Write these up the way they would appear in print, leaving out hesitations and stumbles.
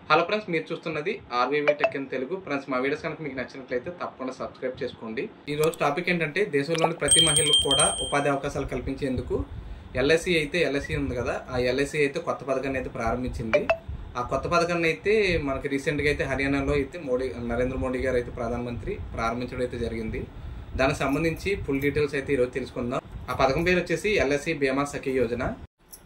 Hello friends, మీరు చూస్తున్నది ఆర్వీవీ tech in Telugu. Friends, మా వీడియోస్ కనుక మీకు నచ్చినట్లయితే తప్పకుండా సబ్స్క్రైబ్ చేసుకోండి. ఈ రోజు టాపిక్ ఏంటంటే, దేశంలోని ప్రతి మహిళలకు కూడా ఉపాధి అవకాశాలు కల్పించేందుకు ఎల్ఐసి ఉంది కదా, ఆ ఎల్ఐసి అయితే కొత్త పథకాన్ని అయితే ప్రారంభించింది. ఆ కొత్త పథకాన్ని అయితే మనకి రీసెంట్గా అయితే హర్యానాలో అయితే నరేంద్ర మోడీ గారు అయితే ప్రధానమంత్రి ప్రారంభించడం అయితే జరిగింది. దానికి సంబంధించి ఫుల్ డీటెయిల్స్ అయితే ఈరోజు తెలుసుకుందాం. ఆ పథకం పేరు వచ్చేసి ఎల్ఐసి బీమా సఖీ యోజన.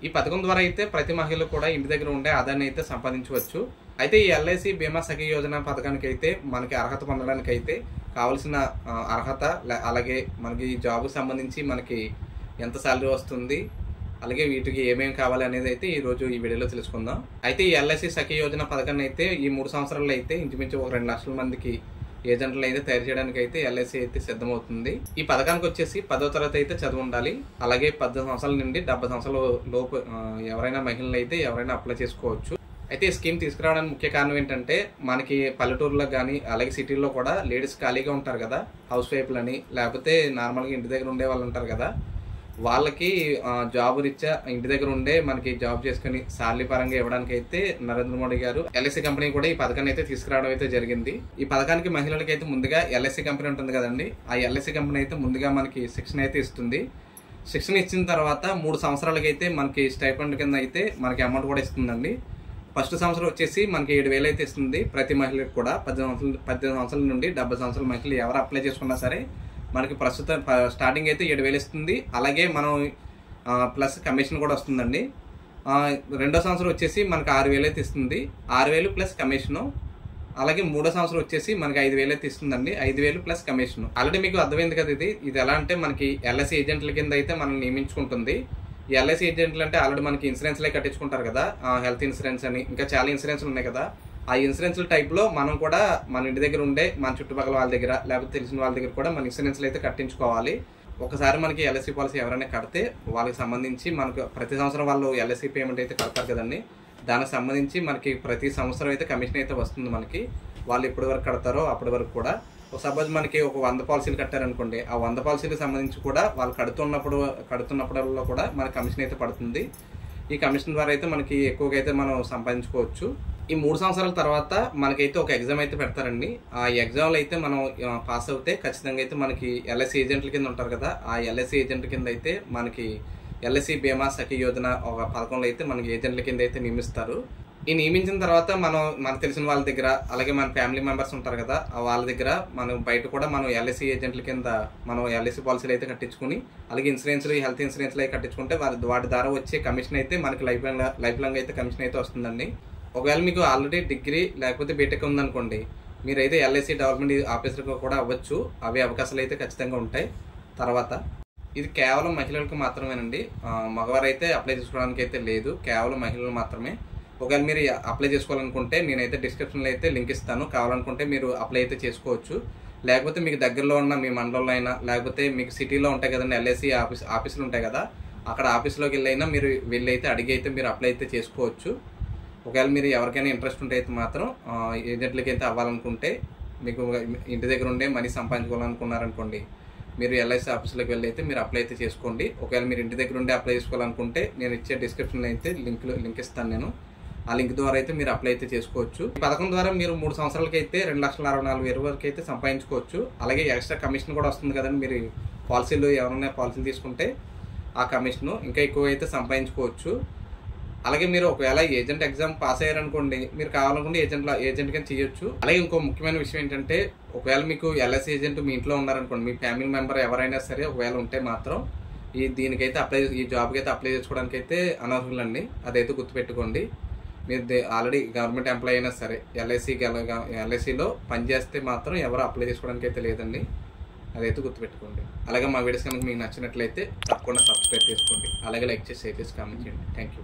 ఈ పథకం ద్వారా అయితే ప్రతి మహిళలు కూడా ఇంటి దగ్గర ఉండే ఆదాయాన్ని అయితే సంపాదించవచ్చు. అయితే ఈ ఎల్ఐసి బీమా సఖీ యోజన పథకానికి అయితే మనకి అర్హత పొందడానికి అయితే కావాల్సిన అర్హత, అలాగే మనకి జాబ్కి సంబంధించి మనకి ఎంత శాలరీ వస్తుంది, అలాగే వీటికి ఏమేమి కావాలి అనేది అయితే ఈరోజు ఈ వీడియోలో తెలుసుకుందాం. అయితే ఈ ఎల్ఐసి సఖీ యోజన పథకాన్ని అయితే ఈ 3 సంవత్సరాల్లో అయితే ఇంచుమించు 2 లక్షల మందికి ఏజెంట్లు అయితే తయారు చేయడానికి అయితే ఎల్ఐసి అయితే సిద్ధమవుతుంది. ఈ పథకానికి వచ్చేసి 10వ తరగతి అయితే చదువు ఉండాలి. అలాగే 18 సంవత్సరాల నుండి 70 సంవత్సరాల లోపు ఎవరైనా మహిళలు అయితే ఎవరైనా అప్లై చేసుకోవచ్చు. అయితే ఈ స్కీమ్ తీసుకురావడానికి ముఖ్య కారణం ఏంటంటే, మనకి పల్లెటూరులో కానీ అలాగే సిటీల్లో కూడా లేడీస్ ఖాళీగా ఉంటారు కదా, హౌస్ వైఫ్లని, లేకపోతే నార్మల్గా ఇంటి దగ్గర ఉండే వాళ్ళు ఉంటారు కదా, వాళ్ళకి జాబ్ రీత్యా ఇంటి దగ్గర ఉండే మనకి జాబ్ చేసుకుని శాలరీ పరంగా ఇవ్వడానికి అయితే నరేంద్ర మోడీ గారు ఎల్ఐసి కంపెనీ కూడా ఈ పథకాన్ని అయితే తీసుకురావడం అయితే జరిగింది. ఈ పథకానికి మహిళలకి అయితే ముందుగా ఎల్ఐసి కంపెనీ ఉంటుంది కదండి, ఆ ఎల్ఐసి కంపెనీ అయితే ముందుగా మనకి శిక్షణ అయితే ఇస్తుంది. శిక్షణ ఇచ్చిన తర్వాత 3 సంవత్సరాలకి అయితే మనకి స్టైపెండ్ కింద అయితే మనకి అమౌంట్ కూడా ఇస్తుందండి. ఫస్ట్ సంవత్సరం వచ్చేసి మనకి 7,000 అయితే ఇస్తుంది ప్రతి మహిళకి కూడా. 18 సంవత్సరాల నుండి 70 సంవత్సరాల మహిళలు ఎవరు అప్లై చేసుకున్నా సరే మనకి ప్రస్తుతం స్టార్టింగ్ అయితే 7,000 ఇస్తుంది. అలాగే మనం ప్లస్ కమిషన్ కూడా వస్తుందండి. రెండో సంవత్సరం వచ్చేసి మనకి 6,000 అయితే ఇస్తుంది. 6,000 ప్లస్ కమిషను. అలాగే మూడో సంవత్సరం వచ్చేసి మనకి 5,000 అయితే ఇస్తుందండి. 5,000 ప్లస్ కమిషన్. ఆల్రెడీ మీకు అర్థమైంది కదా, ఇది ఎలా అంటే మనకి ఎల్ఐసి ఏజెంట్ల కింద అయితే మనం నియమించుకుంటుంది. ఈ ఎల్ఐసి ఏజెంట్లు అంటే ఆల్రెడీ మనకి ఇన్సూరెన్స్లే కట్టించుకుంటారు కదా, హెల్త్ ఇన్సూరెన్స్ అని ఇంకా చాలా ఇన్సూరెన్స్లు ఉన్నాయి కదా, ఆ ఇన్సూరెన్స్ల టైప్లో మనం కూడా మన ఇంటి దగ్గర ఉండే మన చుట్టుపక్కల వాళ్ళ దగ్గర లేకపోతే తెలిసిన వాళ్ళ దగ్గర కూడా మన ఇన్సూరెన్స్లు అయితే కట్టించుకోవాలి. ఒకసారి మనకి ఎల్ఐసి పాలసీ ఎవరైనా కడితే వాళ్ళకి సంబంధించి మనకు ప్రతి సంవత్సరం వాళ్ళు ఎల్ఐసి పేమెంట్ అయితే కడతారు కదండి, దానికి సంబంధించి మనకి ప్రతి సంవత్సరం అయితే కమిషన్ అయితే వస్తుంది మనకి. వాళ్ళు ఎప్పటి వరకు కడతారో అప్పటి వరకు కూడా. సపోజ్ మనకి ఒక 100 పాలసీలు కట్టారనుకోండి, ఆ 100 పాలసీలకు సంబంధించి కూడా వాళ్ళు కడుతున్నప్పుడల్లా కూడా మనకి కమిషన్ అయితే పడుతుంది. ఈ కమిషన్ ద్వారా అయితే మనకి ఎక్కువగా అయితే మనం సంపాదించుకోవచ్చు. ఈ 3 సంవత్సరాల తర్వాత మనకైతే ఒక ఎగ్జామ్ అయితే పెడతారండి. ఆ ఎగ్జామ్లో అయితే మనం పాస్ అవుతే ఖచ్చితంగా అయితే మనకి ఎల్ఐసి ఏజెంట్ల కింద ఉంటారు కదా, ఆ ఎల్ఐసి ఏజెంట్ల కింద అయితే మనకి ఎల్ఐసి బీమా సఖీ యోజన ఒక పథకంలో అయితే మనకి ఏజెంట్ల కింద అయితే నియమిస్తారు. ఈ నియమించిన తర్వాత మనకు తెలిసిన వాళ్ళ దగ్గర అలాగే మన ఫ్యామిలీ మెంబర్స్ ఉంటారు కదా, వాళ్ళ దగ్గర మనం బయట కూడా మనం ఎల్ఐసి ఏజెంట్ల కింద మనం ఎల్ఐసి పాలసీలు అయితే కట్టించుకుని, అలాగే ఇన్సూరెన్స్లు, హెల్త్ ఇన్సూరెన్స్లు అయితే కట్టించుకుంటే వాటి ద్వారా వచ్చే కమిషన్ అయితే మనకి లైఫ్ లాంగ్ అయితే కమిషన్ అయితే వస్తుందండి. ఒకవేళ మీకు ఆల్రెడీ డిగ్రీ లేకపోతే బీటెక్ ఉందనుకోండి, మీరైతే ఎల్ఐసి డెవలప్మెంట్ ఆఫీసర్గా కూడా అవ్వచ్చు. అవి అవకాశాలు అయితే ఖచ్చితంగా ఉంటాయి. తర్వాత ఇది కేవలం మహిళలకు మాత్రమేనండి, మగవారు అయితే అప్లై చేసుకోవడానికి అయితే లేదు, కేవలం మహిళలు మాత్రమే. ఒకవేళ మీరు అప్లై చేసుకోవాలనుకుంటే నేనైతే డిస్క్రిప్షన్లో అయితే లింక్ ఇస్తాను, కావాలనుకుంటే మీరు అప్లై అయితే చేసుకోవచ్చు. లేకపోతే మీకు దగ్గరలో ఉన్న మీ మండలంలో అయినా, లేకపోతే మీకు సిటీలో ఉంటాయి కదండి ఎల్ఐసి ఆఫీసులు ఉంటాయి కదా, అక్కడ ఆఫీస్లోకి వెళ్ళైనా మీరు వెళ్ళైతే అడిగి అయితే మీరు అప్లై అయితే చేసుకోవచ్చు. ఒకవేళ మీరు ఎవరికైనా ఇంట్రెస్ట్ ఉంటే అయితే మాత్రం ఏజెంట్లకి అయితే అవ్వాలనుకుంటే, మీకు ఇంటి దగ్గర ఉండే మనీ సంపాదించుకోవాలనుకున్నారనుకోండి, మీరు ఎల్ఐసి ఆఫీస్లోకి వెళ్ళి అయితే మీరు అప్లై అయితే చేసుకోండి. ఒకవేళ మీరు ఇంటి దగ్గర ఉండే అప్లై చేసుకోవాలనుకుంటే నేను ఇచ్చే డిస్క్రిప్షన్లో అయితే లింక్ ఇస్తాను నేను, ఆ లింక్ ద్వారా అయితే మీరు అప్లై అయితే చేసుకోవచ్చు. ఈ పథకం ద్వారా మీరు 3 సంవత్సరాలకి అయితే 2,64,000 వరకు అయితే సంపాదించుకోవచ్చు. అలాగే ఎక్స్ట్రా కమిషన్ కూడా వస్తుంది కదండి, మీరు ఎవరైనా పాలసీలు తీసుకుంటే ఆ కమిషన్ ఇంకా ఎక్కువ అయితే సంపాదించుకోవచ్చు. అలాగే మీరు ఒకవేళ ఏజెంట్ ఎగ్జామ్ పాస్ అయ్యారనుకోండి, మీరు కావాలనుకుంటే ఏజెంట్ కింద చేయొచ్చు. అలాగే ఇంకో ముఖ్యమైన విషయం ఏంటంటే, ఒకవేళ మీకు ఎల్ఐసి ఏజెంట్ మీ ఇంట్లో ఉన్నారనుకోండి, మీ ఫ్యామిలీ మెంబర్ ఎవరైనా సరే ఒకవేళ ఉంటే మాత్రం దీనికైతే ఈ జాబ్కి అయితే అప్లై చేసుకోవడానికి అయితే అనర్హులండి, అదైతే గుర్తుపెట్టుకోండి. మీరు ఆల్రెడీ గవర్నమెంట్ ఎంప్లాయీ అయినా సరే ఎల్ఐసిలో పనిచేస్తే మాత్రం ఎవరు అప్లై చేసుకోవడానికి అయితే లేదండి, అదైతే గుర్తుపెట్టుకోండి. అలాగే మా వీడియోస్ కనుక మీకు నచ్చినట్లయితే తప్పకుండా సబ్స్క్రైబ్ చేసుకోండి. అలాగే లైక్ చేసి, షేర్ చేసి, కామెంట్ చేయండి. Thank you.